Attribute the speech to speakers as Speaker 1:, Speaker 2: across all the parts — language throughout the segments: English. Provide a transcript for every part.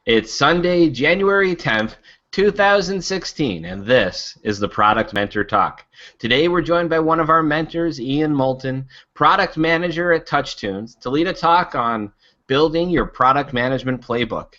Speaker 1: It's Sunday, January 10th, 2016, and this is the Product Mentor Talk. Today we're joined by one of our mentors, Ian Moulton, Product Manager at TouchTunes, to lead a talk on building your product management playbook.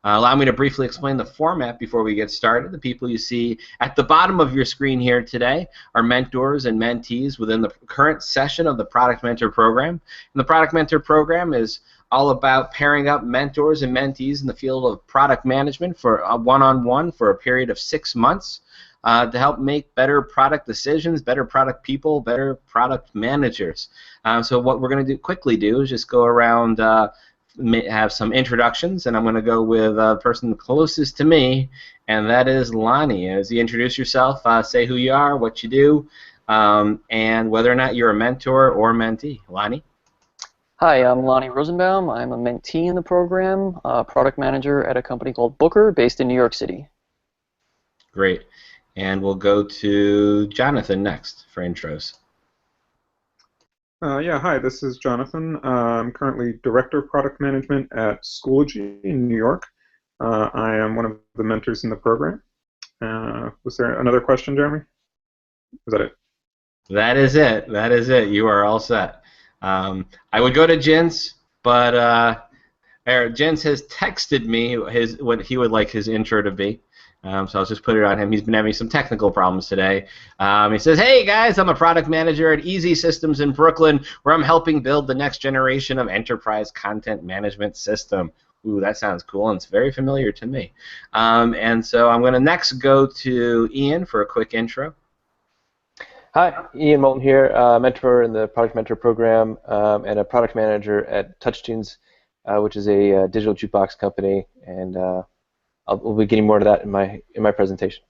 Speaker 1: Allow me to briefly explain the format before we get started. The people you see at the bottom of your screen here today are mentors and mentees within the current session of the Product Mentor Program. And the Product Mentor Program is all about pairing up mentors and mentees in the field of product management for a one-on-one for a period of 6 months to help make better product decisions, better product people, better product managers. So what we're going to quickly do is just go around, have some introductions, and I'm going to go with the person closest to me, and that is Lonnie. As you introduce yourself, say who you are, what you do, and whether or not you're a mentor or mentee. Lonnie?
Speaker 2: Hi, I'm Lonnie Rosenbaum. I'm a mentee in the program, product manager at a company called Booker based in New York City.
Speaker 1: Great. And we'll go to Jonathan next for intros.
Speaker 3: Yeah, hi, this is Jonathan. I'm currently Director of Product Management at Schoology in New York. I am one of the mentors in the program. Was there another question, Jeremy? Was that it?
Speaker 1: That is it. That is it. You are all set. I would go to Jens, but Jens has texted me what he would like his intro to be. So I'll just put it on him. He's been having some technical problems today. He says, "Hey guys, I'm a product manager at Easy Systems in Brooklyn, where I'm helping build the next generation of enterprise content management system." Ooh, that sounds cool, and it's very familiar to me. And so I'm going to next go to Ian for a quick intro.
Speaker 4: Hi, Ian Moulton here, mentor in the Product Mentor Program and a product manager at TouchTunes, which is a digital jukebox company, and we'll be getting more to that in my presentation.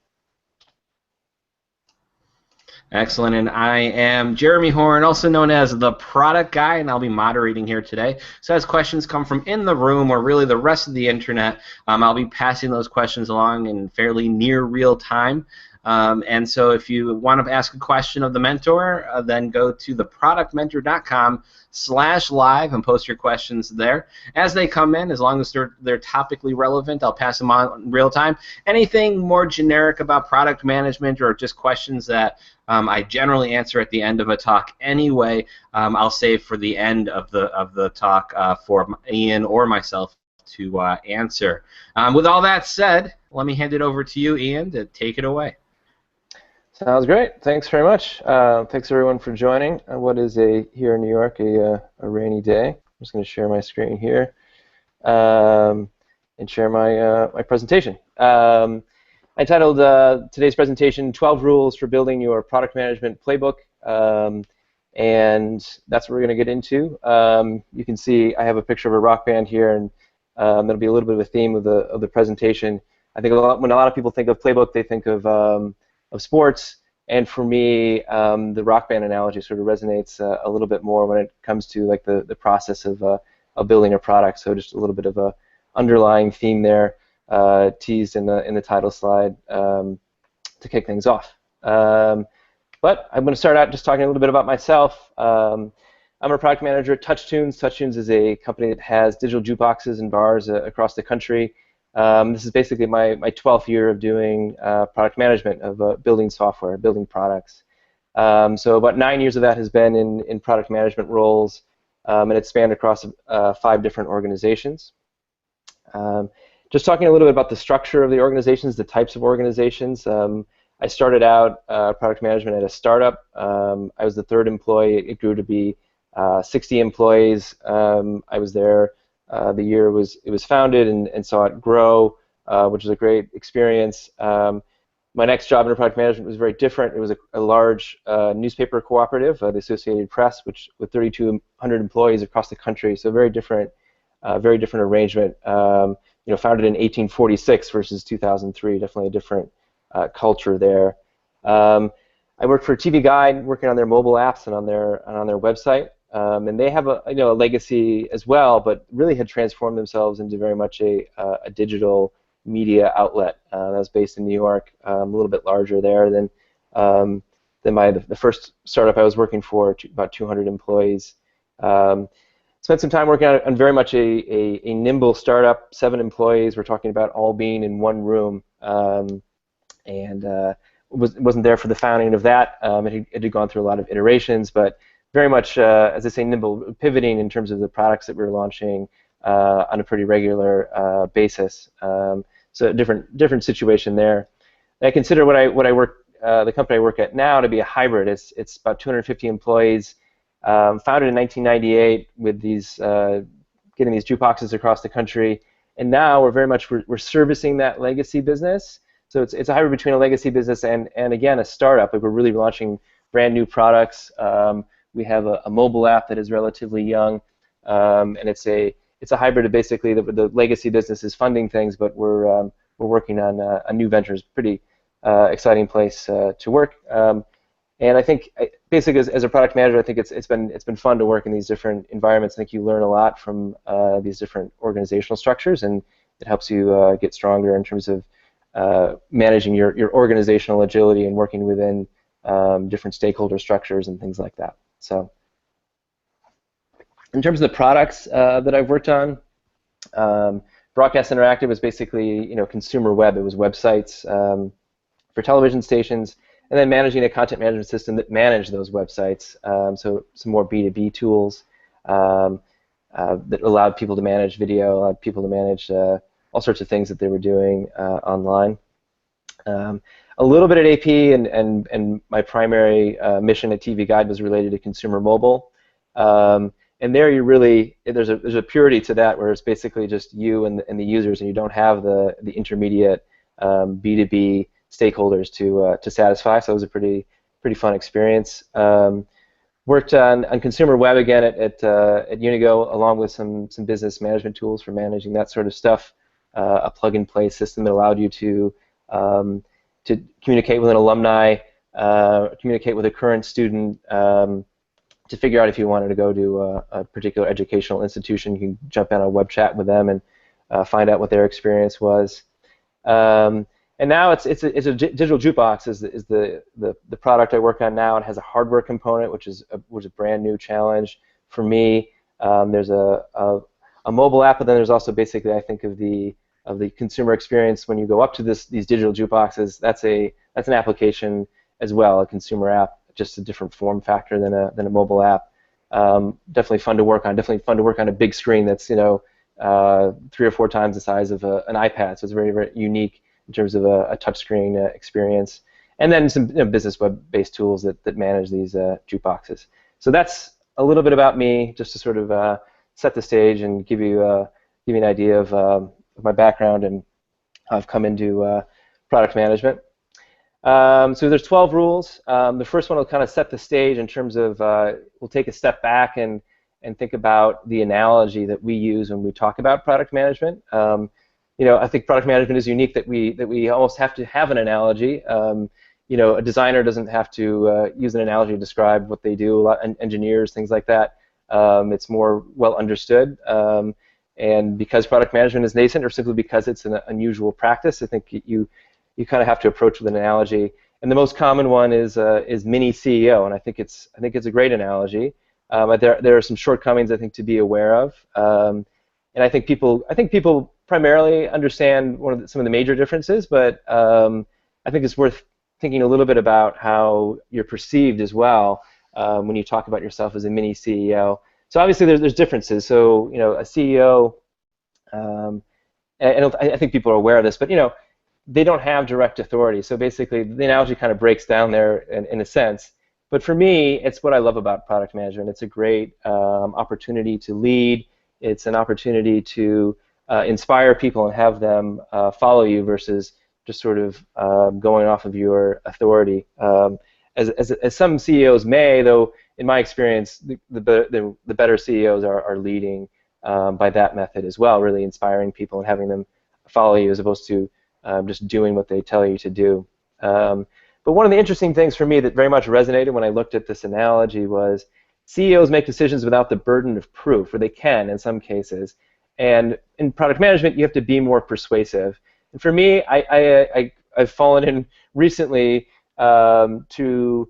Speaker 1: Excellent, and I am Jeremy Horn, also known as the Product Guy, and I'll be moderating here today. So as questions come from in the room or really the rest of the internet, I'll be passing those questions along in fairly near real time. And so if you want to ask a question of the mentor, then go to theproductmentor.com/live and post your questions there. As they come in, as long as they're topically relevant, I'll pass them on in real time. Anything more generic about product management or just questions that I generally answer at the end of a talk anyway, I'll save for the end of the talk for Ian or myself to answer. With all that said, let me hand it over to you, Ian, to take it away.
Speaker 4: Sounds great. Thanks very much. Thanks everyone for joining. What is here in New York a rainy day? I'm just going to share my screen here and share my presentation. I titled today's presentation 12 Rules for Building Your Product Management Playbook, and that's what we're going to get into. You can see I have a picture of a rock band here, and that'll be a little bit of a theme of the presentation. I think when a lot of people think of playbook, they think of sports, and for me, the rock band analogy sort of resonates a little bit more when it comes to like the process of building a product. So just a little bit of a underlying theme there, teased in the title slide to kick things off. But I'm going to start out just talking a little bit about myself. I'm a product manager at TouchTunes. TouchTunes is a company that has digital jukeboxes and bars across the country. This is basically my 12th year of doing product management, of building software, building products. So about 9 years of that has been in product management roles, and it's spanned across 5 different organizations. Just talking a little bit about the structure of the organizations, the types of organizations. I started out product management at a startup. I was the 3rd employee. It grew to be 60 employees. I was there the year it was founded and saw it grow, which was a great experience. My next job in product management was very different. It was a large newspaper cooperative, the Associated Press, with 3,200 employees across the country. So very different arrangement. Founded in 1846 versus 2003. Definitely a different culture there. I worked for TV Guide, working on their mobile apps and on their website. And they have a legacy as well, but really had transformed themselves into very much a digital media outlet. That was based in New York, a little bit larger there than the first startup I was working for, about 200 employees. spent some time working on very much a nimble startup, 7 employees. We're talking about all being in one room, and wasn't there for the founding of that. It had gone through a lot of iterations, but very much, as I say, nimble, pivoting in terms of the products that we were launching on a pretty regular basis. So a different situation there. I consider what I work the company I work at now to be a hybrid. It's about 250 employees, founded in 1998 with these getting these jukeboxes across the country, and now we're servicing that legacy business. So it's a hybrid between a legacy business and again a startup. Like, we're really launching brand new products. We have a mobile app that is relatively young, and it's a hybrid of basically the legacy business is funding things, but we're working on a new ventures. Pretty exciting place to work. And I think basically as a product manager, I think it's been fun to work in these different environments. I think you learn a lot from these different organizational structures, and it helps you get stronger in terms of managing your organizational agility and working within different stakeholder structures and things like that. So, in terms of the products that I've worked on, Broadcast Interactive was basically consumer web. It was websites for television stations, and then managing a content management system that managed those websites. So some more B2B tools that allowed people to manage video, allowed people to manage all sorts of things that they were doing online. A little bit at AP, and my primary mission at TV Guide was related to consumer mobile. And there there's a purity to that, where it's basically just you and the users, and you don't have the intermediate B2B stakeholders to satisfy. So it was a pretty fun experience. Worked on consumer web again at Unigo, along with some business management tools for managing that sort of stuff. A plug-and-play system that allowed you to communicate with an alumni, communicate with a current student, to figure out if you wanted to go to a particular educational institution. You can jump in on a web chat with them and find out what their experience was. And now it's a digital jukebox is the product I work on now. It has a hardware component, which is a brand new challenge for me. There's a mobile app, but then there's also basically, I think, of the consumer experience when you go up to these digital jukeboxes. That's an application as well, a consumer app, just a different form factor than a mobile app. Definitely fun to work on. Definitely fun to work on a big screen that's 3 or 4 times the size of an iPad. So it's very, very unique in terms of a touchscreen experience. And then some business web-based tools that manage these jukeboxes. So that's a little bit about me, just to sort of set the stage and give you an idea of my background and how I've come into product management. So there's 12 rules. The first one will kind of set the stage in terms of we'll take a step back and think about the analogy that we use when we talk about product management. I think product management is unique that we almost have to have an analogy. A designer doesn't have to use an analogy to describe what they do. A lot of engineers, things like that. It's more well understood. And because product management is nascent, or simply because it's an unusual practice, I think you kind of have to approach with an analogy. And the most common one is mini CEO, and I think it's a great analogy. But there are some shortcomings, I think, to be aware of. And I think people primarily understand some of the major differences, but I think it's worth thinking a little bit about how you're perceived as well when you talk about yourself as a mini CEO. So obviously there's differences. So a CEO, and I think people are aware of this, but they don't have direct authority. So basically the analogy kind of breaks down there in a sense. But for me, it's what I love about product management. It's a great opportunity to lead. It's an opportunity to inspire people and have them follow you versus just sort of going off of your authority. As some CEOs may, though, in my experience, the better CEOs are leading by that method as well, really inspiring people and having them follow you as opposed to just doing what they tell you to do. But one of the interesting things for me that very much resonated when I looked at this analogy was CEOs make decisions without the burden of proof, or they can in some cases. And in product management, you have to be more persuasive. And for me, I've fallen in recently to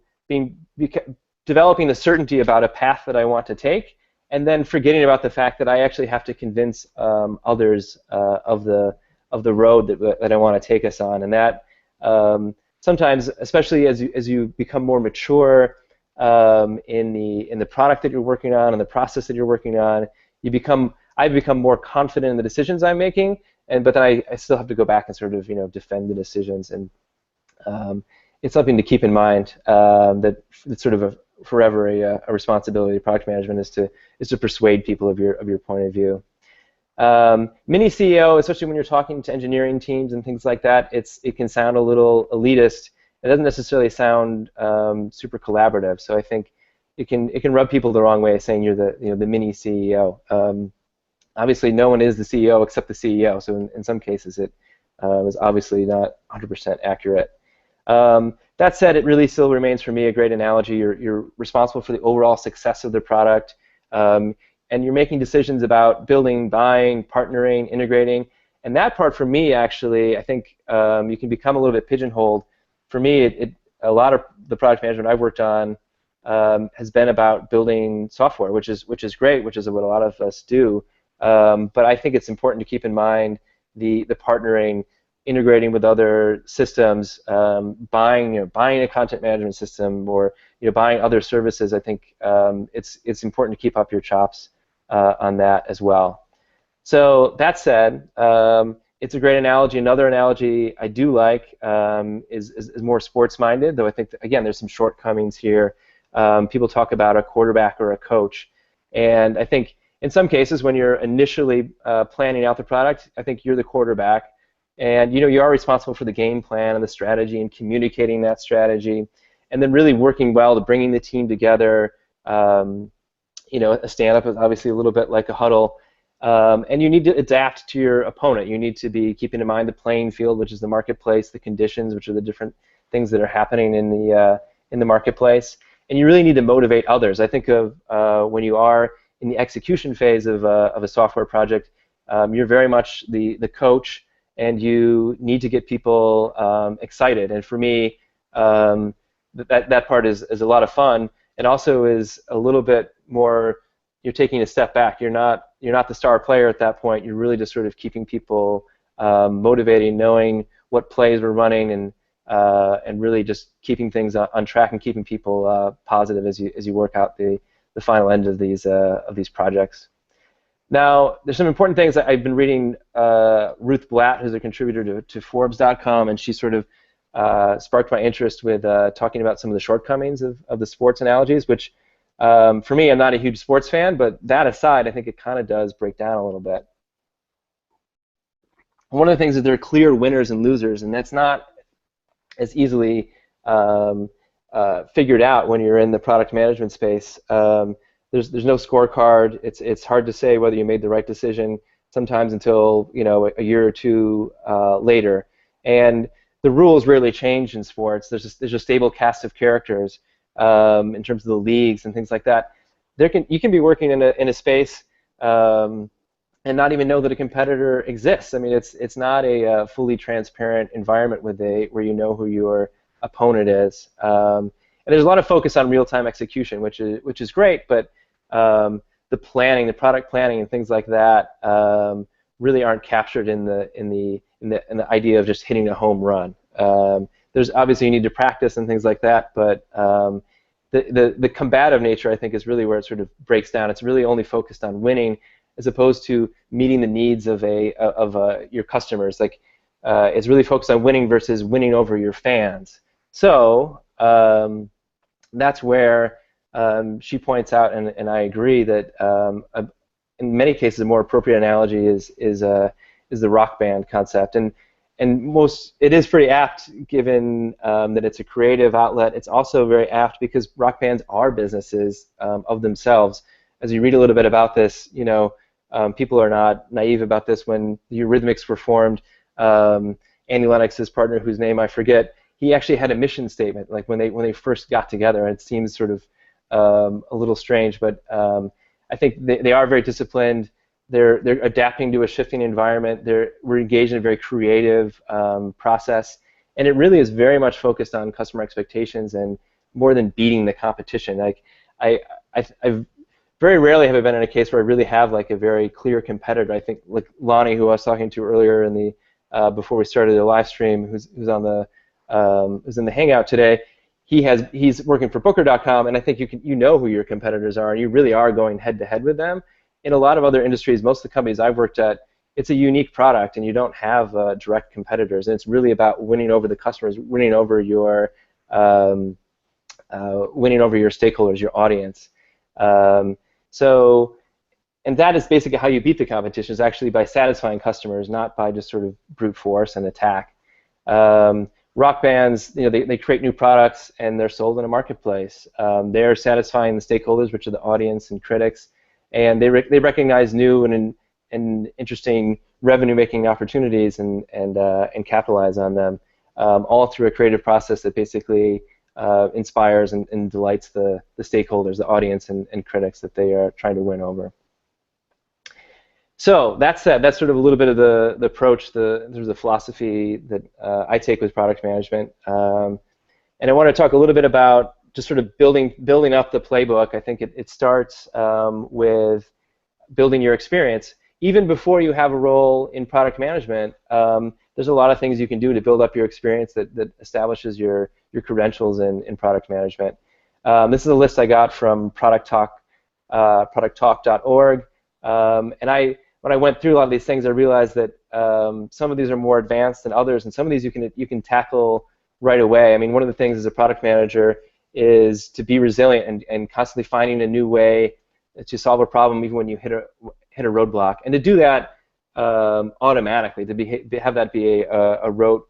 Speaker 4: developing the certainty about a path that I want to take, and then forgetting about the fact that I actually have to convince others of the road that I want to take us on, and that sometimes, especially as you become more mature in the product that you're working on and the process that you're working on, I've become more confident in the decisions I'm making, but then I still have to go back and sort of defend the decisions, and it's something to keep in mind, that it's sort of forever a responsibility of product management is to persuade people of your point of view. Mini CEO, especially when you're talking to engineering teams and things like that, it can sound a little elitist. It doesn't necessarily sound super collaborative. So I think it can rub people the wrong way, saying you're the mini CEO. Obviously, no one is the CEO except the CEO. So in some cases, it is obviously not 100% accurate. That said, it really still remains for me a great analogy. You're responsible for the overall success of the product, and you're making decisions about building, buying, partnering, integrating. And that part for me, actually, I think you can become a little bit pigeonholed. For me, a lot of the product management I've worked on has been about building software, which is great, which is what a lot of us do. But I think it's important to keep in mind the partnering, integrating with other systems, buying a content management system, or buying other services. I think it's important to keep up your chops on that as well. So that said, it's a great analogy. Another analogy I do like is more sports-minded, though I think again there's some shortcomings here. People talk about a quarterback or a coach, and I think in some cases when you're initially planning out the product, I think you're the quarterback. And you are responsible for the game plan and the strategy and communicating that strategy, and then really working well to bringing the team together. A stand-up is obviously a little bit like a huddle, and you need to adapt to your opponent. You need to be keeping in mind the playing field, which is the marketplace, the conditions, which are the different things that are happening in the marketplace, and you really need to motivate others. I think of when you are in the execution phase of a software project, you're very much the coach, and you need to get people excited. And for me, that part is a lot of fun, and also is a little bit more. You're taking a step back. You're not the star player at that point. You're really just sort of keeping people motivating, knowing what plays we're running, and really just keeping things on track and keeping people positive as you work out the final end of these projects. Now, there's some important things that I've been reading. Ruth Blatt, who's a contributor to Forbes.com, and she sort of sparked my interest with talking about some of the shortcomings of the sports analogies, which for me, I'm not a huge sports fan, but that aside, I think it kind of does break down a little bit. One of the things is there are clear winners and losers, and that's not as easily figured out when you're in the product management space. There's no scorecard. It's hard to say whether you made the right decision sometimes until a year or two later. And the rules rarely change in sports. There's a stable cast of characters in terms of the leagues and things like that. You can be working in a space and not even know that a competitor exists. I mean, it's not a fully transparent environment where you know who your opponent is. And there's a lot of focus on real-time execution, which is great, but the planning, the product planning, and things like that really aren't captured in the idea of just hitting a home run. There's obviously you need to practice and things like that, but the combative nature, I think, is really where it sort of breaks down. It's really only focused on winning, as opposed to meeting the needs of your customers. Like it's really focused on winning versus winning over your fans. So that's where she points out, and I agree that in many cases a more appropriate analogy is the rock band concept, and it is pretty apt given that it's a creative outlet. It's also very apt because rock bands are businesses of themselves. As you read a little bit about this, people are not naive about this. When the Eurythmics were formed, Annie Lennox's partner, whose name I forget, he actually had a mission statement, like when they first got together. And it seems sort of a little strange, but I think they are very disciplined. They're adapting to a shifting environment. We're engaged in a very creative process, and it really is very much focused on customer expectations and more than beating the competition. Like I've very rarely have I been in a case where I really have like a very clear competitor. I think like Lonnie, who I was talking to earlier in the before we started the live stream, who's on the who's in the Hangout today. He's working for Booker.com, and I think you know who your competitors are, and you really are going head to head with them. In a lot of other industries, most of the companies I've worked at, it's a unique product, and you don't have direct competitors, and it's really about winning over the customers, winning over your stakeholders, your audience. And that is basically how you beat the competition, is actually by satisfying customers, not by just sort of brute force and attack. Rock bands, they create new products and they're sold in a marketplace. They're satisfying the stakeholders, which are the audience and critics, and they recognize new and interesting revenue-making opportunities and capitalize on them, all through a creative process that basically inspires and delights the stakeholders, the audience and critics that they are trying to win over. So that's that's sort of a little bit of the approach, the philosophy that I take with product management, and I want to talk a little bit about just sort of building up the playbook. I think it starts with building your experience. Even before you have a role in product management, there's a lot of things you can do to build up your experience that establishes your credentials in product management. This is a list I got from producttalk.org, and when I went through a lot of these things, I realized that some of these are more advanced than others, and some of these you can tackle right away. I mean, one of the things as a product manager is to be resilient and constantly finding a new way to solve a problem, even when you hit a roadblock, and to do that automatically, to have that be a rote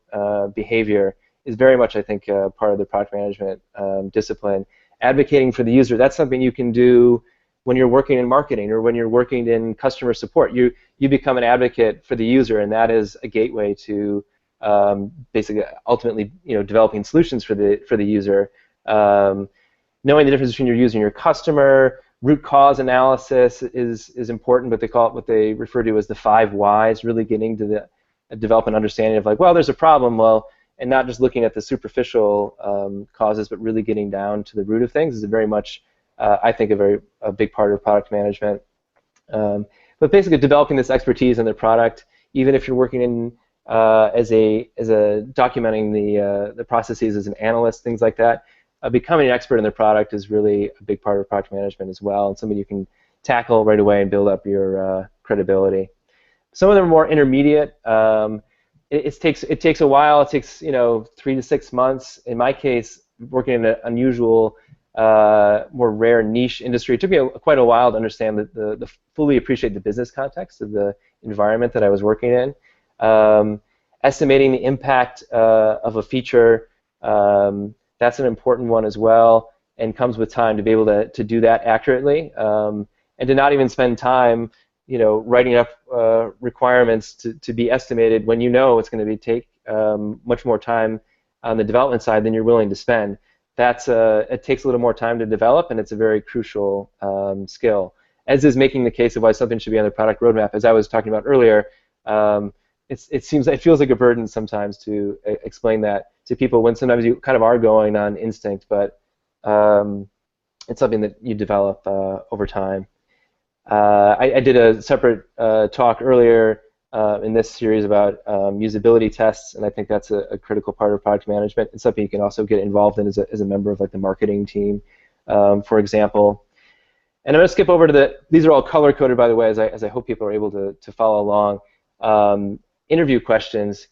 Speaker 4: behavior is very much, I think, part of the product management discipline. Advocating for the user, that's something you can do when you're working in marketing or when you're working in customer support. You become an advocate for the user, and that is a gateway to basically ultimately developing solutions for the user. Knowing the difference between your user and your customer. Root cause analysis is important, but they call it what they refer to as the 5 whys, really getting to develop an understanding of like, well, there's a problem, and not just looking at the superficial causes, but really getting down to the root of things is very much, I think, a big part of product management. But basically developing this expertise in the product, even if you're working in as a documenting the processes as an analyst, things like that. Becoming an expert in the product is really a big part of product management as well, and something you can tackle right away and build up your credibility. Some of them are more intermediate. It takes a while. It takes 3 to 6 months. In my case, working in an unusual, more rare niche industry, it took me quite a while to understand the fully appreciate the business context of the environment that I was working in. Estimating the impact of a feature. That's an important one as well, and comes with time to be able to do that accurately, and to not even spend time, writing up requirements to be estimated when it's going to take much more time on the development side than you're willing to spend. It takes a little more time to develop, and it's a very crucial skill. As is making the case of why something should be on the product roadmap. As I was talking about earlier, it feels like a burden sometimes to explain that to people when sometimes you kind of are going on instinct, but it's something that you develop over time. I did a separate talk earlier in this series about usability tests, and I think that's a critical part of product management. It's something you can also get involved in as a member of like the marketing team, for example. And I'm going to skip over to these are all color-coded, by the way, as I hope people are able to follow along. Interview questions.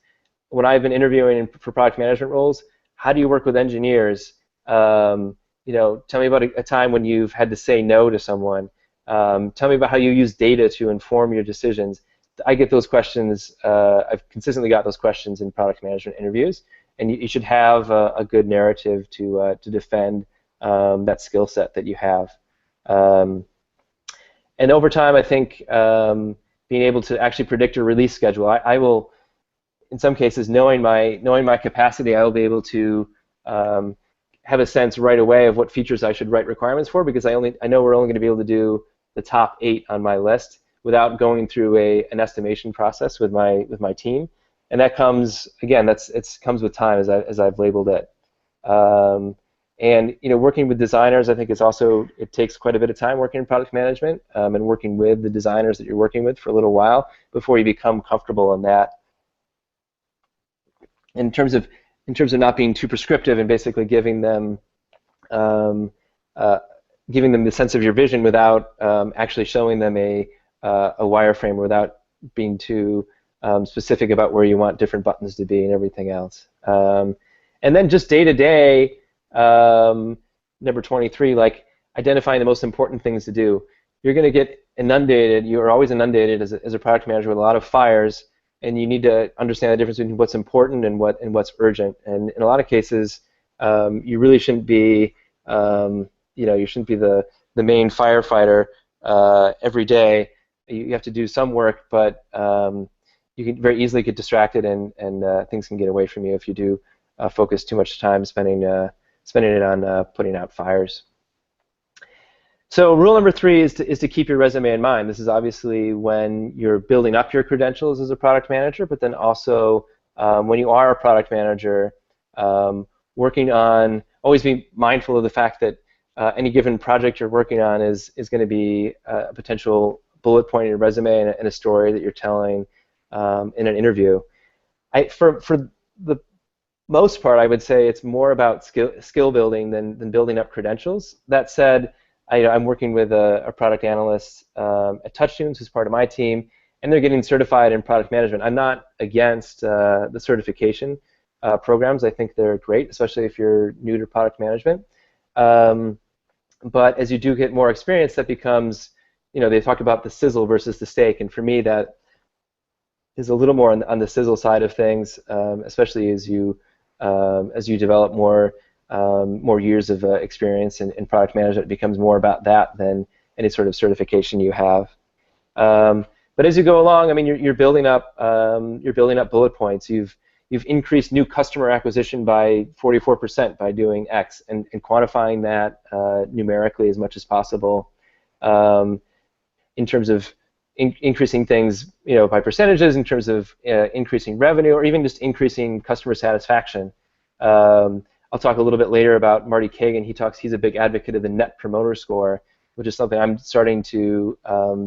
Speaker 4: When I've been interviewing for product management roles, how do you work with engineers? Tell me about a time when you've had to say no to someone. Tell me about how you use data to inform your decisions. I get those questions. I've consistently got those questions in product management interviews, and you should have a good narrative to defend that skill set that you have. And over time, I think being able to actually predict a release schedule. I will, in some cases, knowing my capacity, I will be able to have a sense right away of what features I should write requirements for, because I know we're only going to be able to do the top 8 on my list without going through an estimation process with my team, and that comes again. It comes with time, as I've labeled it. And working with designers, I think it takes quite a bit of time working in product management and working with the designers that you're working with for a little while before you become comfortable in that. In terms of not being too prescriptive and basically giving them the sense of your vision without actually showing them a wireframe, without being too specific about where you want different buttons to be and everything else. And then just day to day, number 23, like identifying the most important things to do. You're going to get inundated. You are always inundated as a product manager with a lot of fires, and you need to understand the difference between what's important and what's urgent. And in a lot of cases, you really shouldn't be, you shouldn't be the main firefighter every day. You have to do some work, but you can very easily get distracted, and things can get away from you if you do focus too much time spending it on putting out fires. So rule number 3 is to keep your resume in mind. This is obviously when you're building up your credentials as a product manager, but then also when you are a product manager, working on, always be mindful of the fact that any given project you're working on is going to be a potential bullet point in your resume and a story that you're telling in an interview. For the most part, I would say it's more about skill building than building up credentials. That said, I'm working with a product analyst at TouchTunes who's part of my team, and they're getting certified in product management. I'm not against the certification programs. I think they're great, especially if you're new to product management. But as you do get more experience, that becomes, they talk about the sizzle versus the steak, and for me that is a little more on the sizzle side of things, especially as you develop more years of experience in product management. It becomes more about that than any sort of certification you have. But as you go along, I mean, you're building up bullet points. You've increased new customer acquisition by 44% by doing X, and quantifying that numerically as much as possible. In terms of increasing things, by percentages, in terms of increasing revenue, or even just increasing customer satisfaction. I'll talk a little bit later about Marty Kagan. He's a big advocate of the Net Promoter Score, which is something I'm starting to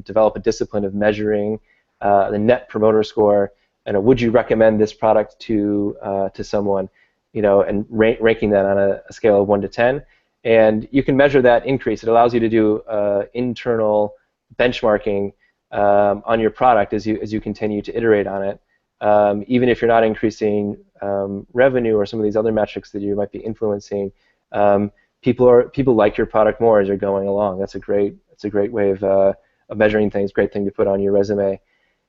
Speaker 4: develop a discipline of measuring the Net Promoter Score. And would you recommend this product to someone, and ranking that on a scale of 1 to 10. And you can measure that increase. It allows you to do internal benchmarking on your product as you continue to iterate on it. Even if you're not increasing revenue or some of these other metrics that you might be influencing, people like your product more as you're going along. That's a great way of measuring things. Great thing to put on your resume.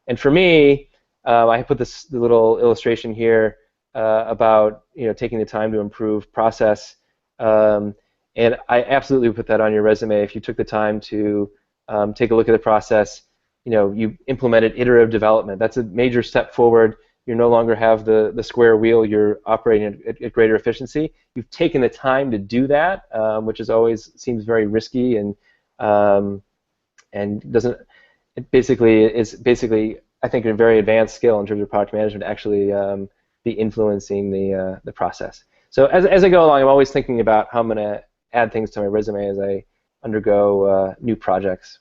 Speaker 4: And for me, I put this little illustration here about taking the time to improve process, and I absolutely put that on your resume. If you took the time to take a look at the process, you implemented iterative development. That's a major step forward. You no longer have the square wheel. You're operating at greater efficiency. You've taken the time to do that, which seems very risky and doesn't. It basically I think a very advanced skill in terms of product management to actually be influencing the process. So as I go along, I'm always thinking about how I'm going to add things to my resume as I undergo new projects.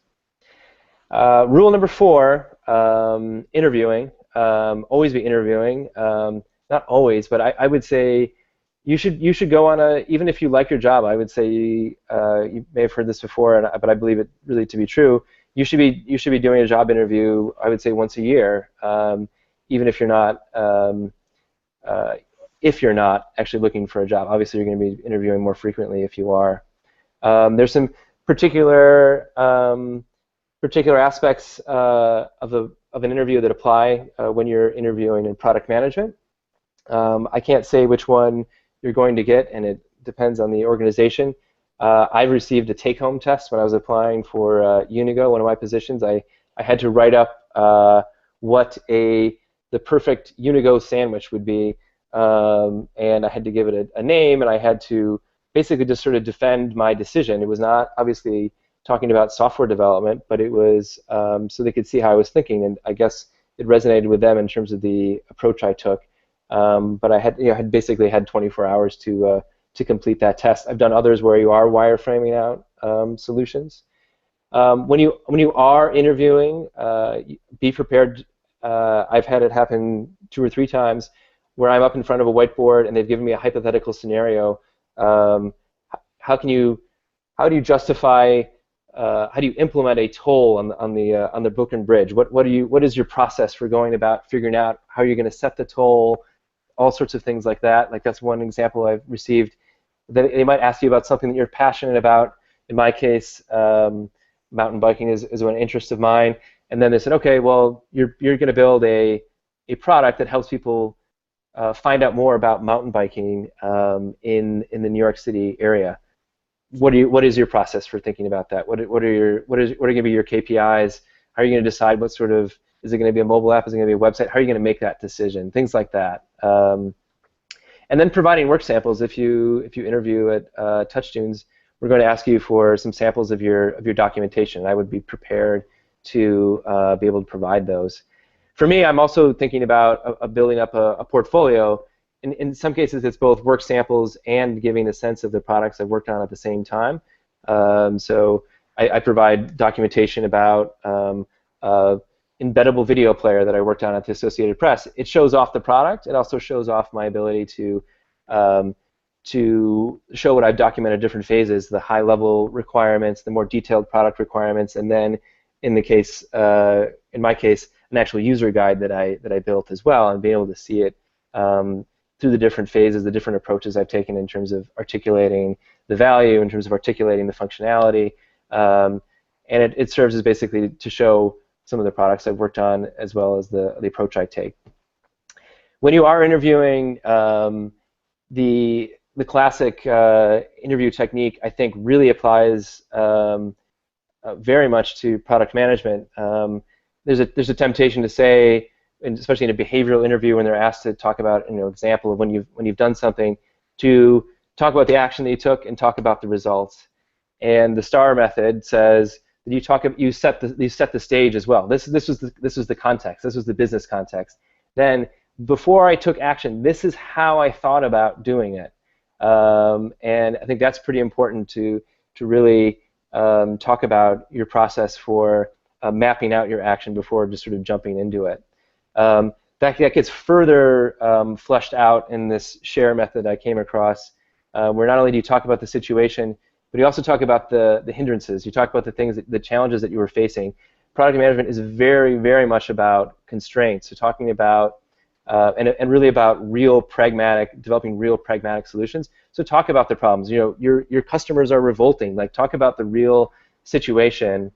Speaker 4: Rule number 4, interviewing. Always be interviewing. Not always, but I would say you should go on even if you like your job, I would say you may have heard this before, but I believe it really to be true. You should be doing a job interview, I would say, once a year, even if you're not actually looking for a job. Obviously, you're going to be interviewing more frequently if you are. There's some particular aspects of an interview that apply when you're interviewing in product management. I can't say which one you're going to get, and it depends on the organization. I received a take-home test when I was applying for Unigo, one of my positions. I had to write up what the perfect Unigo sandwich would be, and I had to give it a name, and I had to basically just sort of defend my decision. It was not obviously talking about software development, but it was so they could see how I was thinking, and I guess it resonated with them in terms of the approach I took. But I had basically had 24 hours to to complete that test. I've done others where you are wireframing out solutions. When you are interviewing, be prepared. I've had it happen 2 or 3 times where I'm up in front of a whiteboard and they've given me a hypothetical scenario. How do you justify? How do you implement a toll on the Brooklyn Bridge? What is your process for going about figuring out how you're going to set the toll? All sorts of things like that. Like that's one example I've received. They might ask you about something that you're passionate about. In my case, mountain biking is an interest of mine. And then they said, okay, well, you're going to build a product that helps people find out more about mountain biking in the New York City area. What is your process for thinking about that? What are going to be your KPIs? How are you going to decide what sort of, is it going to be a mobile app? Is it going to be a website? How are you going to make that decision? Things like that. And then providing work samples. If you interview at TouchTunes, we're going to ask you for some samples of your documentation. I would be prepared to be able to provide those. For me, I'm also thinking about building up a portfolio. In some cases, it's both work samples and giving a sense of the products I've worked on at the same time. So I provide documentation about embeddable video player that I worked on at the Associated Press. It shows off the product. It also shows off my ability to show what I've documented different phases, the high-level requirements, the more detailed product requirements, and then in my case, an actual user guide that I built as well, and being able to see it through the different phases, the different approaches I've taken in terms of articulating the value, in terms of articulating the functionality, and it serves as basically to show some of the products I've worked on as well as the approach I take. When you are interviewing, the classic interview technique, I think, really applies very much to product management. There's a temptation to say, and especially in a behavioral interview when they're asked to talk about an example of when you've done something, to talk about the action that you took and talk about the results. And the STAR method says that you set the stage as well. This was the context. This was the business context. Then before I took action, this is how I thought about doing it. And I think that's pretty important to really talk about your process for mapping out your action before just sort of jumping into it. That gets further fleshed out in this share method I came across, where not only do you talk about the situation, but you also talk about the hindrances. You talk about the challenges that you were facing. Product management is very, very much about constraints. So talking about and really about developing real pragmatic solutions. So talk about the problems. Your customers are revolting. Like, talk about the real situation,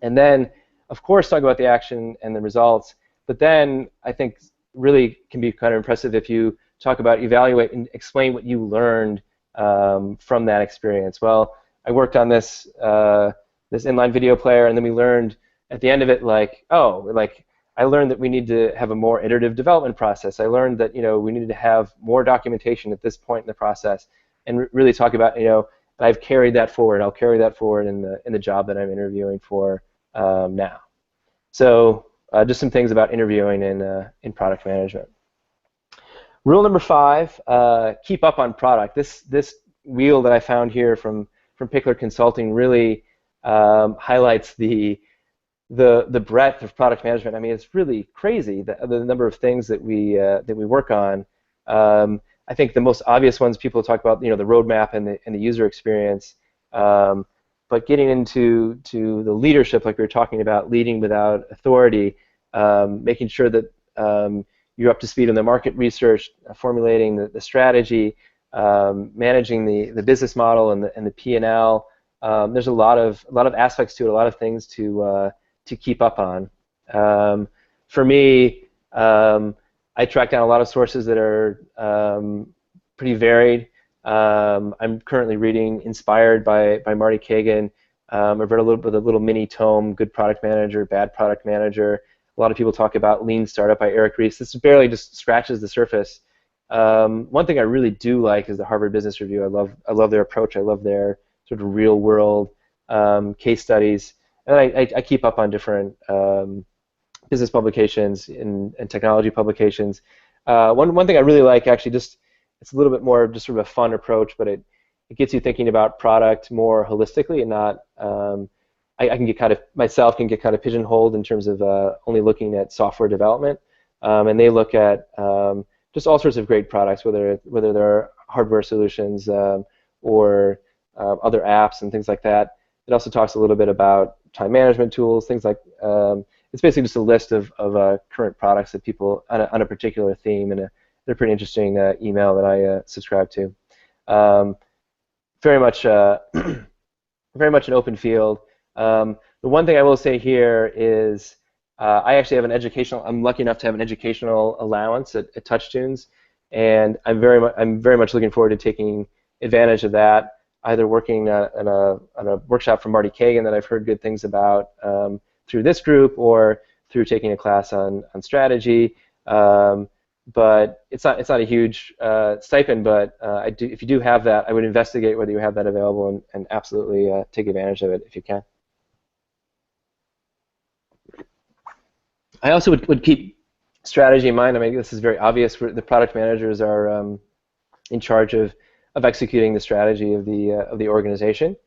Speaker 4: and then of course talk about the action and the results. But then I think really can be kind of impressive if you talk about, evaluate, and explain what you learned from that experience. Well, I worked on this inline video player, and then we learned at the end of it, I learned that we need to have a more iterative development process. I learned that we needed to have more documentation at this point in the process, and really talk about I've carried that forward. I'll carry that forward in the job that I'm interviewing for now. So just some things about interviewing in product management. Rule number 5: keep up on product. This wheel that I found here from Pickler Consulting really highlights the breadth of product management. I mean, it's really crazy the number of things that we work on. I think the most obvious ones people talk about, the roadmap and the user experience. But getting into the leadership, like we were talking about, leading without authority, making sure that you're up to speed on the market research, formulating the strategy, managing the business model and the P&L. There's a lot of aspects to it, a lot of things to keep up on. For me, I track down a lot of sources that are pretty varied. I'm currently reading Inspired by Marty Kagan. I've read a little mini tome, Good Product Manager, Bad Product Manager. A lot of people talk about Lean Startup by Eric Ries. This barely just scratches the surface. One thing I really do like is the Harvard Business Review. I love their approach. I love their sort of real-world case studies. And I keep up on different business publications and technology publications. One thing I really like, actually, just it's a little bit more of just sort of a fun approach, but it gets you thinking about product more holistically and not. I can get kind of myself can get kind of pigeonholed in terms of only looking at software development, and they look at just all sorts of great products, whether they're hardware solutions or other apps and things like that. It also talks a little bit about time management tools, things like it's basically just a list of current products that people on a particular theme, and they're pretty interesting email that I subscribe to. Very much very much an open field. The one thing I will say here is I actually have an educational. I'm lucky enough to have an educational allowance at TouchTunes, and I'm very much looking forward to taking advantage of that. Either working on a workshop from Marty Kagan that I've heard good things about through this group, or through taking a class on strategy. But it's not a huge stipend. But if you do have that, I would investigate whether you have that available, and absolutely take advantage of it if you can. I also would keep strategy in mind. I mean, this is very obvious. The product managers are in charge of executing the strategy of the organization.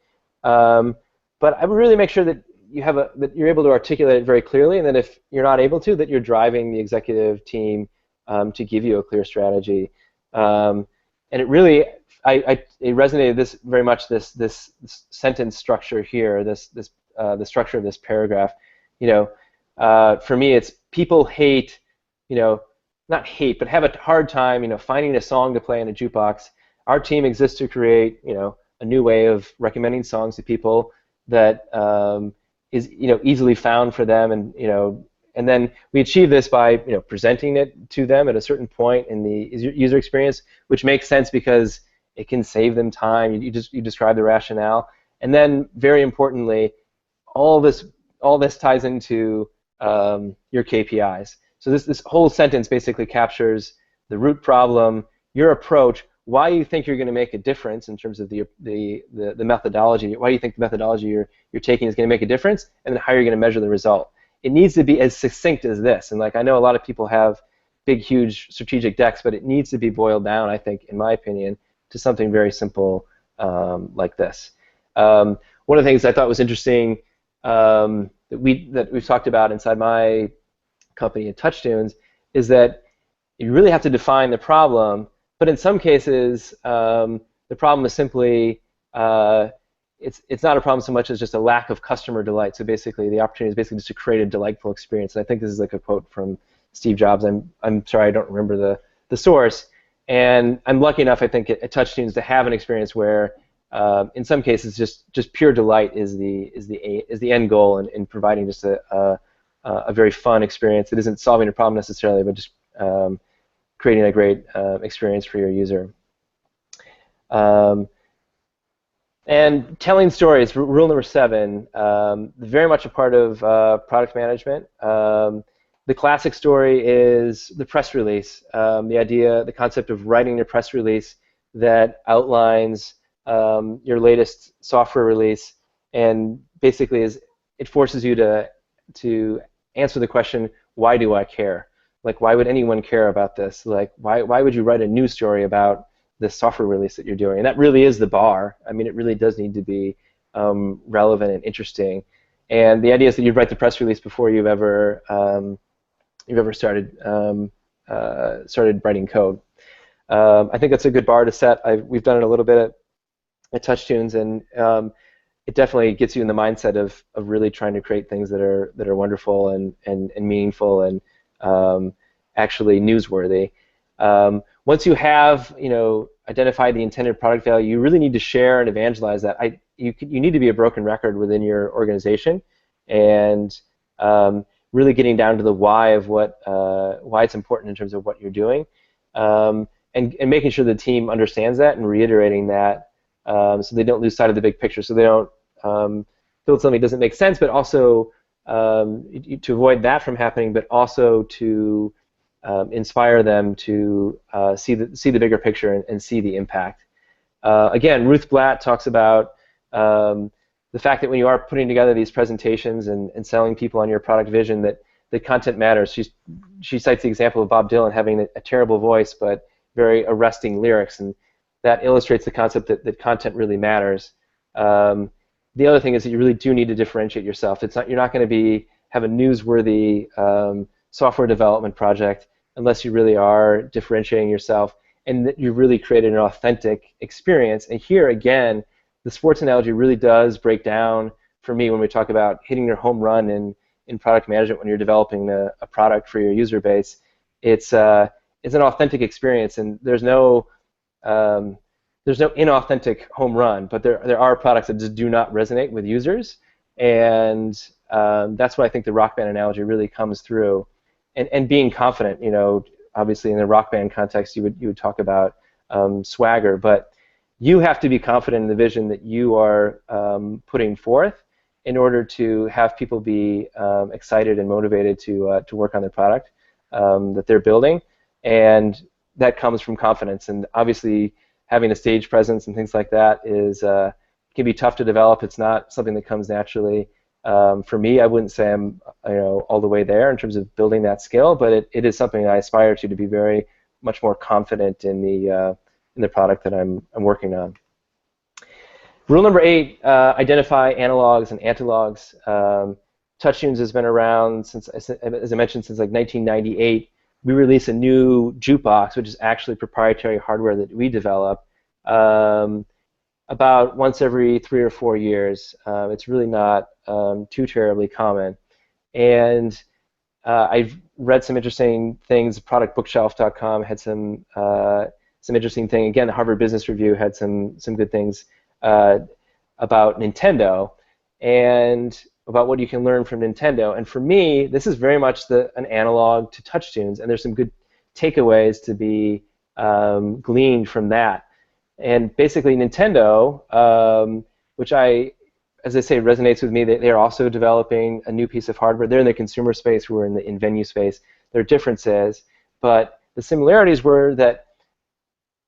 Speaker 4: But I would really make sure that that you're able to articulate it very clearly, and that if you're not able to, that you're driving the executive team to give you a clear strategy. And it really, it resonated very much this sentence structure here, the structure of this paragraph. For me, it's people hate, not hate, but have a hard time, finding a song to play in a jukebox. Our team exists to create, a new way of recommending songs to people that is, easily found for them, and then we achieve this by, presenting it to them at a certain point in the user experience, which makes sense because it can save them time. You describe the rationale, and then very importantly, all this ties into your KPIs. So this whole sentence basically captures the root problem, your approach, why you think you're going to make a difference in terms of the methodology. Why do you think the methodology you're taking is going to make a difference, and then how you're going to measure the result. It needs to be as succinct as this. And I know a lot of people have big, huge strategic decks, but it needs to be boiled down, I think, in my opinion, to something very simple like this. One of the things I thought was interesting that we've talked about inside my company at TouchTunes is that you really have to define the problem. But in some cases, the problem is simply it's not a problem so much as just a lack of customer delight. So basically, the opportunity is basically just to create a delightful experience. And I think this is like a quote from Steve Jobs. I'm sorry, I don't remember the source. And I'm lucky enough, I think, at TouchTunes to have an experience where, in some cases, just pure delight is the end goal in providing just a very fun experience. It isn't solving a problem necessarily, but just creating a great experience for your user. And telling stories, rule number 7, very much a part of product management. The classic story is the press release, the concept of writing a press release that outlines your latest software release, and basically it forces you to answer the question, why do I care? Like, why would anyone care about this? Like, why would you write a news story about this software release that you're doing? And that really is the bar. I mean, it really does need to be relevant and interesting. And the idea is that you'd write the press release before you've ever started writing code. I think that's a good bar to set. We've done it a little bit at TouchTunes, and it definitely gets you in the mindset of really trying to create things that are wonderful and meaningful and actually newsworthy. Once you have identified the intended product value, you really need to share and evangelize that. You need to be a broken record within your organization, and really getting down to the why of why it's important in terms of what you're doing, and making sure the team understands that and reiterating that, so they don't lose sight of the big picture, so they don't feel something doesn't make sense, but also to avoid that from happening, but also to inspire them to see the bigger picture and see the impact. Again, Ruth Blatt talks about the fact that when you are putting together these presentations and selling people on your product vision, that content matters. She cites the example of Bob Dylan having a terrible voice, but very arresting lyrics, and that illustrates the concept that content really matters. The other thing is that you really do need to differentiate yourself. You're not going to have a newsworthy software development project unless you really are differentiating yourself and that you've really created an authentic experience. And here again, the sports analogy really does break down for me when we talk about hitting your home run in product management when you're developing a product for your user base. It's an authentic experience, and there's no inauthentic home run, but there are products that just do not resonate with users, and that's what I think the rock band analogy really comes through. And being confident, obviously in the rock band context, you would talk about swagger, but you have to be confident in the vision that you are putting forth in order to have people be excited and motivated to work on the product that they're building, and that comes from confidence. And obviously, having a stage presence and things like that can be tough to develop. It's not something that comes naturally. For me, I wouldn't say I'm all the way there in terms of building that skill, but it is something I aspire to be very much more confident in the product that I'm working on. Rule number 8: identify analogs and antilogs. TouchTunes has been around since, as I mentioned, since like 1998. We release a new jukebox, which is actually proprietary hardware that we develop, about once every 3 or 4 years. It's really not too terribly common. And I've read some interesting things. ProductBookshelf.com had some interesting thing. Again, the Harvard Business Review had some good things about Nintendo and about what you can learn from Nintendo. And for me, this is very much an analog to TouchTunes, and there's some good takeaways to be gleaned from that. And basically, Nintendo, which as I say, resonates with me. They're also developing a new piece of hardware. They're in the consumer space. We're in the in-venue space. There are differences, but the similarities were that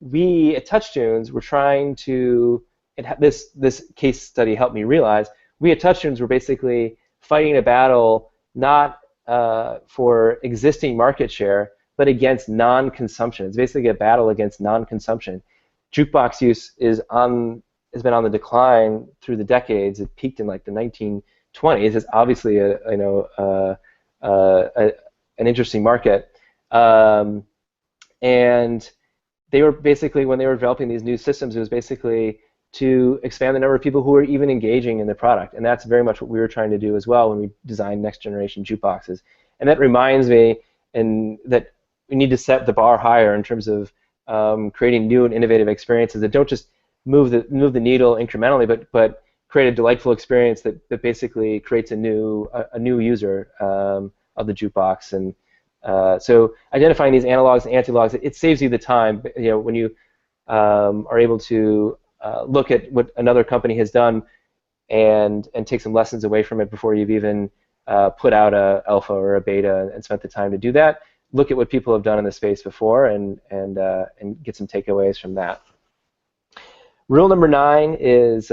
Speaker 4: we at TouchTunes were trying to. This case study helped me realize we at TouchTunes were basically fighting a battle not for existing market share, but against non-consumption. It's basically a battle against non-consumption. Jukebox use has been on the decline through the decades. It peaked in like the 1920s. It's obviously an interesting market, and they were basically, when they were developing these new systems, it was basically to expand the number of people who are even engaging in the product, and that's very much what we were trying to do as well when we designed next generation jukeboxes. And that reminds me that we need to set the bar higher in terms of creating new and innovative experiences that don't just move the needle incrementally, but create a delightful experience that basically creates a new user of the jukebox. And so identifying these analogs and antilogs, it saves you the time. When you are able to look at what another company has done and take some lessons away from it before you've even put out a alpha or a beta and spent the time to do that. Look at what people have done in the space before and get some takeaways from that. Rule number 9 is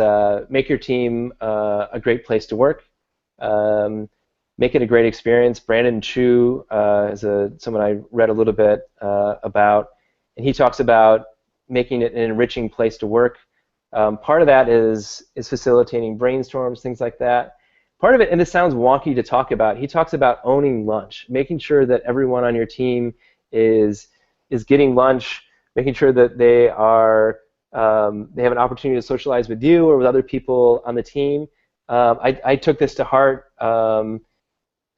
Speaker 4: make your team a great place to work. Make it a great experience. Brandon Chu is someone I read a little bit about, and he talks about making it an enriching place to work. Part of that is facilitating brainstorms, things like that. Part of it, and this sounds wonky to talk about, he talks about owning lunch, making sure that everyone on your team is getting lunch, making sure that they have an opportunity to socialize with you or with other people on the team. I took this to heart.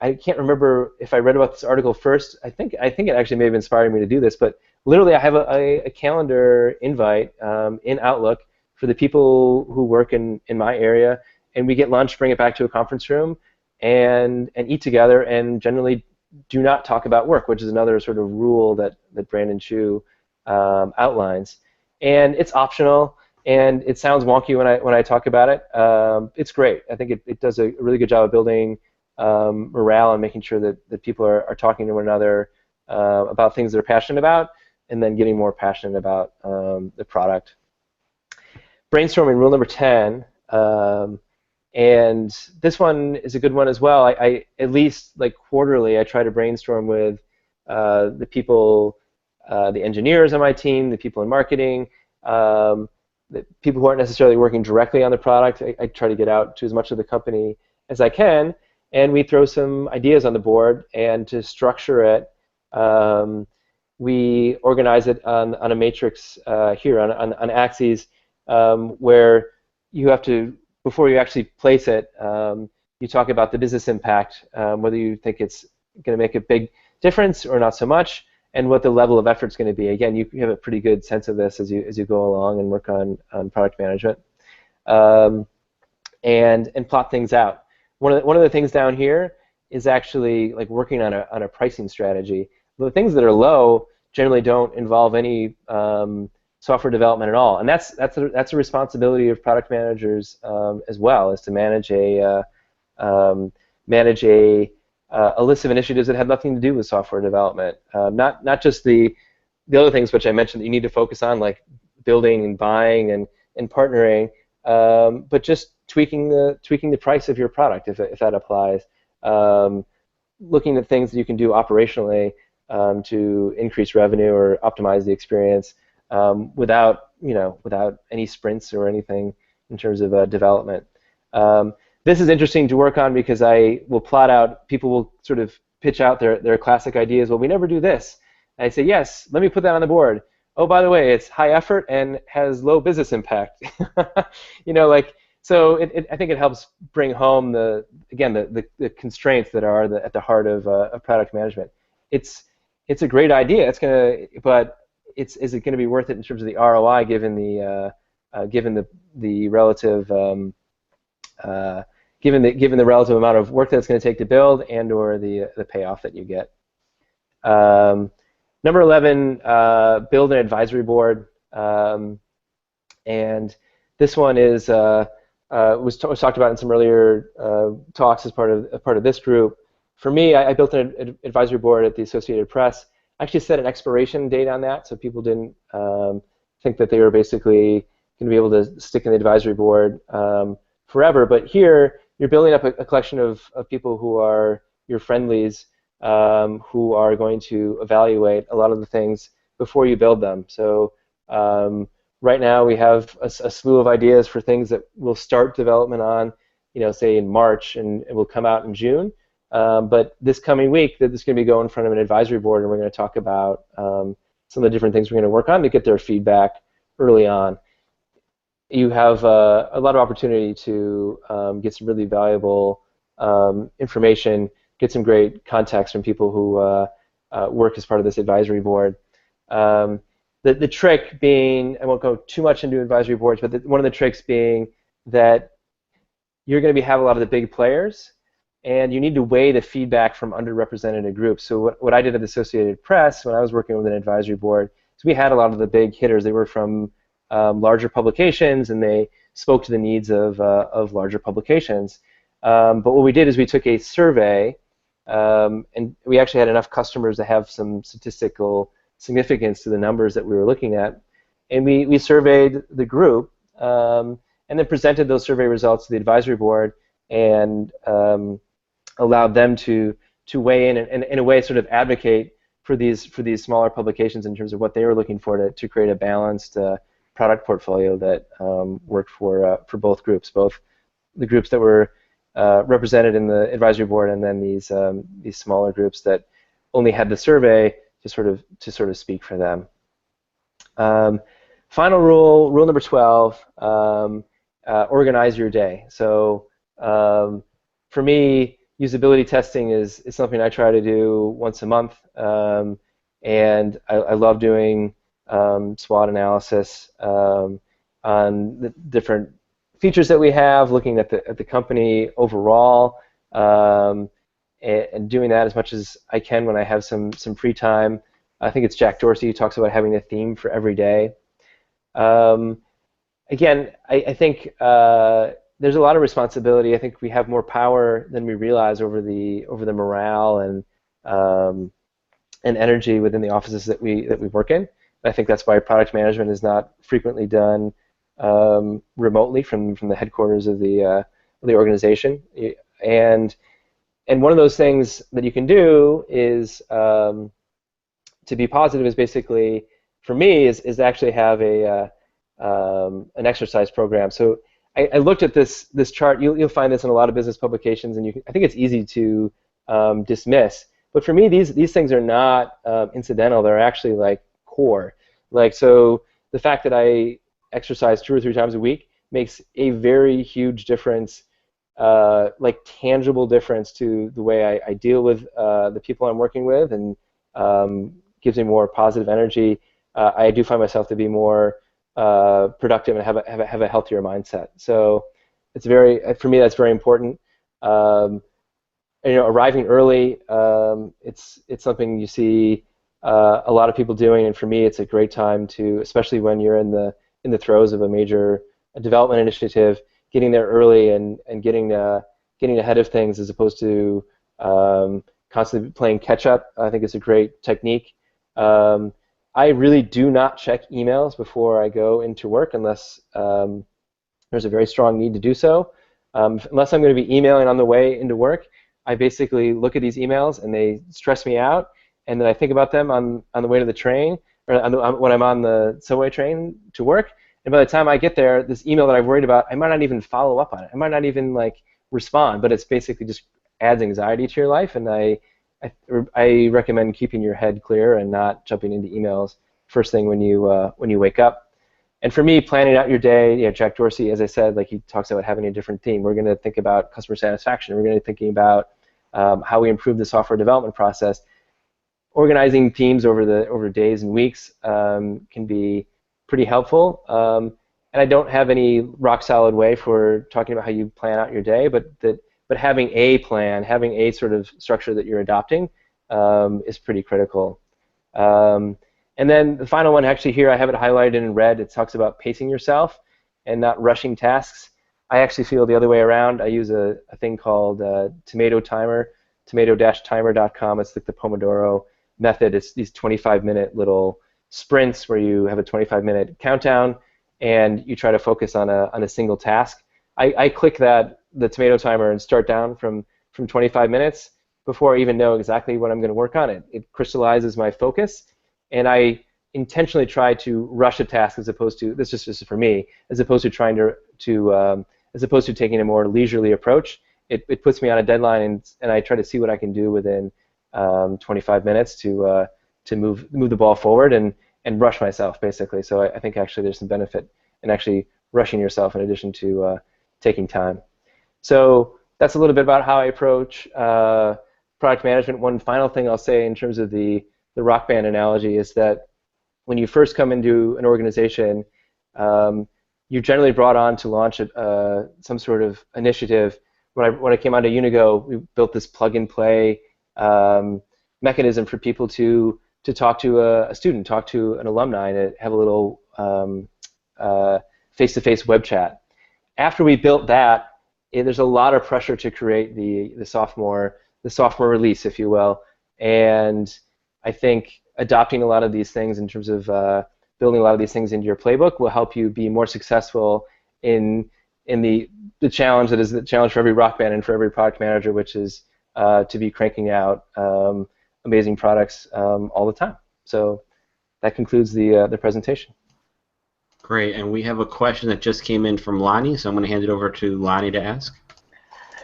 Speaker 4: I can't remember if I read about this article first. I think it actually may have inspired me to do this, but literally I have a calendar invite in Outlook for the people who work in my area, and we get lunch, bring it back to a conference room, and eat together, and generally do not talk about work, which is another sort of rule that Brandon Chu outlines. And it's optional, and it sounds wonky when I talk about it. It's great. I think it does a really good job of building morale and making sure that people are talking to one another about things they're passionate about, and then getting more passionate about the product. Brainstorming, rule number 10, and this one is a good one as well. I at least like quarterly I try to brainstorm with the people the engineers on my team, the people in marketing, the people who aren't necessarily working directly on the product. I try to get out to as much of the company as I can, and we throw some ideas on the board. And to structure it, we organize it on a matrix here on axes, where you have to, before you actually place it, you talk about the business impact, whether you think it's going to make a big difference or not so much, and what the level of effort is going to be. Again, you have a pretty good sense of this as you go along and work on product management, and plot things out. One of the things down here is actually like working on a pricing strategy. The things that are low generally don't involve any software development at all, and that's a responsibility of product managers as well, is to manage a list of initiatives that have nothing to do with software development. Not just the other things which I mentioned that you need to focus on, like building and buying and partnering, but just tweaking the price of your product if that applies. Looking at things that you can do operationally to increase revenue or optimize the experience without any sprints or anything in terms of development. This is interesting to work on because I will plot out, people will sort of pitch out their classic ideas. Well, we never do this. And I say, yes, let me put that on the board. Oh, by the way, it's high effort and has low business impact. So I think it helps bring home the constraints that are at the heart of product management. It's a great idea. But is it going to be worth it in terms of the ROI given the relative given the relative amount of work that it's going to take to build and/or the payoff that you get. Number 11, build an advisory board, and this one is was talked about in some earlier talks as part of this group. For me, I built an advisory board at the Associated Press. I actually set an expiration date on that, so people didn't think that they were basically going to be able to stick in the advisory board forever. But here, you're building up a collection of people who are your friendlies, who are going to evaluate a lot of the things before you build them. So right now we have a slew of ideas for things that we'll start development on, say in March, and it will come out in June. But this coming week, this is going to be going in front of an advisory board, and we're going to talk about some of the different things we're going to work on to get their feedback early on. You have a lot of opportunity to get some really valuable information, get some great context from people who work as part of this advisory board. The trick being, I won't go too much into advisory boards, but one of the tricks being that you're going to have a lot of the big players, and you need to weigh the feedback from underrepresented groups. So what I did at the Associated Press when I was working with an advisory board is we had a lot of the big hitters. They were from larger publications, and they spoke to the needs of larger publications. But what we did is we took a survey, and we actually had enough customers to have some statistical significance to the numbers that we were looking at. And we surveyed the group, and then presented those survey results to the advisory board, and allowed them to weigh in and in a way sort of advocate for these smaller publications in terms of what they were looking for to create a balanced product portfolio that worked for both groups, both the groups that were represented in the advisory board, and then these smaller groups that only had the survey to sort of speak for them. Final rule number 12: organize your day. So for me, usability testing is something I try to do once a month, and I love doing SWOT analysis on the different features that we have, looking at the company overall, and doing that as much as I can when I have some free time. I think it's Jack Dorsey who talks about having a theme for every day. Again, I think there's a lot of responsibility. I think we have more power than we realize over the morale and energy within the offices that we work in. I think that's why product management is not frequently done remotely from the headquarters of the organization. And one of those things that you can do is to be positive is basically, for me, is actually have an exercise program. So I looked at this chart. You'll find this in a lot of business publications, and I think it's easy to dismiss. But for me, these things are not incidental. They're actually like core. Like, so the fact that I exercise 2 or 3 times a week makes a very huge difference, like tangible difference to the way I deal with the people I'm working with, and gives me more positive energy. I do find myself to be more productive and have a healthier mindset. So it's for me, that's very important. Arriving early, it's something you see a lot of people doing, and for me, it's a great time to, especially when you're in the throes of a major development initiative, getting there early and getting ahead of things as opposed to constantly playing catch up. I think it's a great technique. I really do not check emails before I go into work unless there's a very strong need to do so. Unless I'm going to be emailing on the way into work, I basically look at these emails and they stress me out, and then I think about them on the way to the train, or when I'm on the subway train to work, and by the time I get there, this email that I've worried about, I might not even follow up on it. I might not even like respond, but it's basically just adds anxiety to your life, and I recommend keeping your head clear and not jumping into emails first thing when you wake up. And for me, planning out your day, Jack Dorsey, as I said, like he talks about having a different theme. We're going to think about customer satisfaction. We're going to be thinking about how we improve the software development process. Organizing teams over days and weeks can be pretty helpful. And I don't have any rock solid way for talking about how you plan out your day, but having a plan, having a sort of structure that you're adopting is pretty critical. And then the final one, actually here I have it highlighted in red. It talks about pacing yourself and not rushing tasks. I actually feel the other way around. I use a thing called Tomato Timer, tomato-timer.com. It's like the Pomodoro method. It's these 25-minute little sprints where you have a 25-minute countdown and you try to focus on a single task. I click the tomato timer and start down from 25 minutes before I even know exactly what I'm going to work on. It crystallizes my focus, and I intentionally try to rush a task as opposed to, this is just for me, as opposed to trying as opposed to taking a more leisurely approach. It puts me on a deadline, and I try to see what I can do within 25 minutes to move the ball forward and rush myself, basically. So I think actually there's some benefit in actually rushing yourself in addition to taking time. So that's a little bit about how I approach product management. One final thing I'll say in terms of the rock band analogy is that when you first come into an organization, you're generally brought on to launch some sort of initiative. When I came onto Unigo, we built this plug-and-play mechanism for people to talk to a student, talk to an alumni, and have a little face-to-face web chat. After we built that, there's a lot of pressure to create the sophomore release, if you will, and I think adopting a lot of these things in terms of building a lot of these things into your playbook will help you be more successful in the challenge that is the challenge for every rock band and for every product manager, which is to be cranking out amazing products all the time. So that concludes the presentation.
Speaker 1: Great, and we have a question that just came in from Lonnie, so I'm going to hand it over to Lonnie to ask.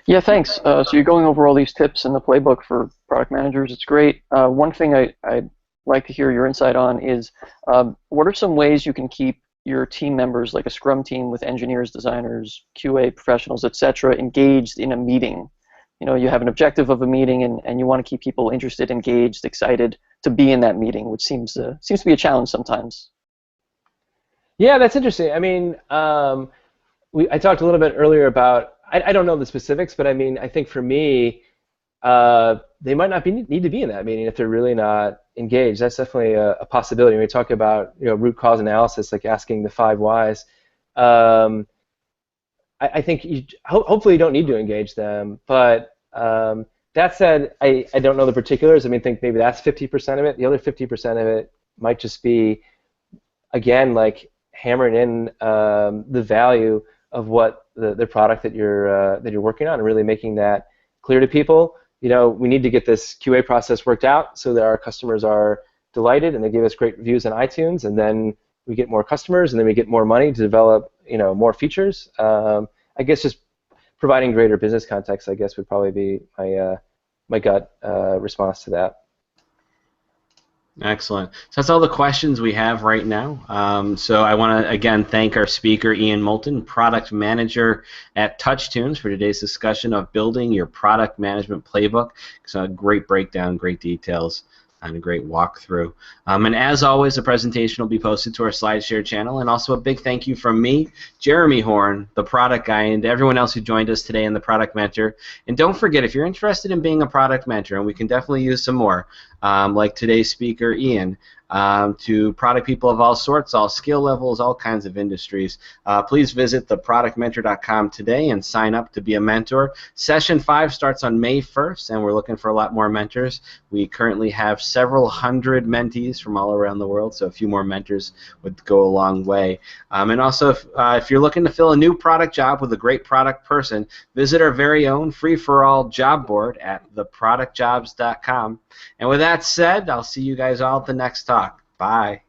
Speaker 2: Yeah, thanks. So you're going over all these tips in the playbook for product managers. It's great. One thing I'd like to hear your insight on is what are some ways you can keep your team members, like a Scrum team with engineers, designers, QA professionals, etc., engaged in a meeting? You know, you have an objective of a meeting, and you want to keep people interested, engaged, excited to be in that meeting, which seems to be a challenge sometimes.
Speaker 4: Yeah, that's interesting. I mean, I talked a little bit earlier about, I don't know the specifics, but I mean, I think for me, they might not need to be in that meeting if they're really not engaged. That's definitely a possibility. When we talk about root cause analysis, like asking the 5 whys, I think hopefully you don't need to engage them. But that said, I don't know the particulars. I mean, think maybe that's 50% of it. The other 50% of it might just be, again, like hammering in the value of what the product that you're working on, and really making that clear to people. We need to get this QA process worked out so that our customers are delighted, and they give us great reviews on iTunes, and then we get more customers, and then we get more money to develop, more features. I guess just providing greater business context, I guess, would probably be my gut response to that.
Speaker 1: Excellent. So that's all the questions we have right now. So I want to, again, thank our speaker, Ian Moulton, Product Manager at TouchTunes, for today's discussion of building your product management playbook. So a great breakdown, great details, and a great walkthrough. And as always, the presentation will be posted to our SlideShare channel. And also a big thank you from me, Jeremy Horn, the product guy, and to everyone else who joined us today in the Product Mentor. And don't forget, if you're interested in being a product mentor, and we can definitely use some more, like today's speaker, Ian, to product people of all sorts, all skill levels, all kinds of industries, please visit theproductmentor.com today and sign up to be a mentor. Session 5 starts on May 1st, and we're looking for a lot more mentors. We currently have several hundred mentees from all around the world, so a few more mentors would go a long way. And also, if you're looking to fill a new product job with a great product person, visit our very own free-for-all job board at theproductjobs.com. And with that said, I'll see you guys all at the next talk. Bye.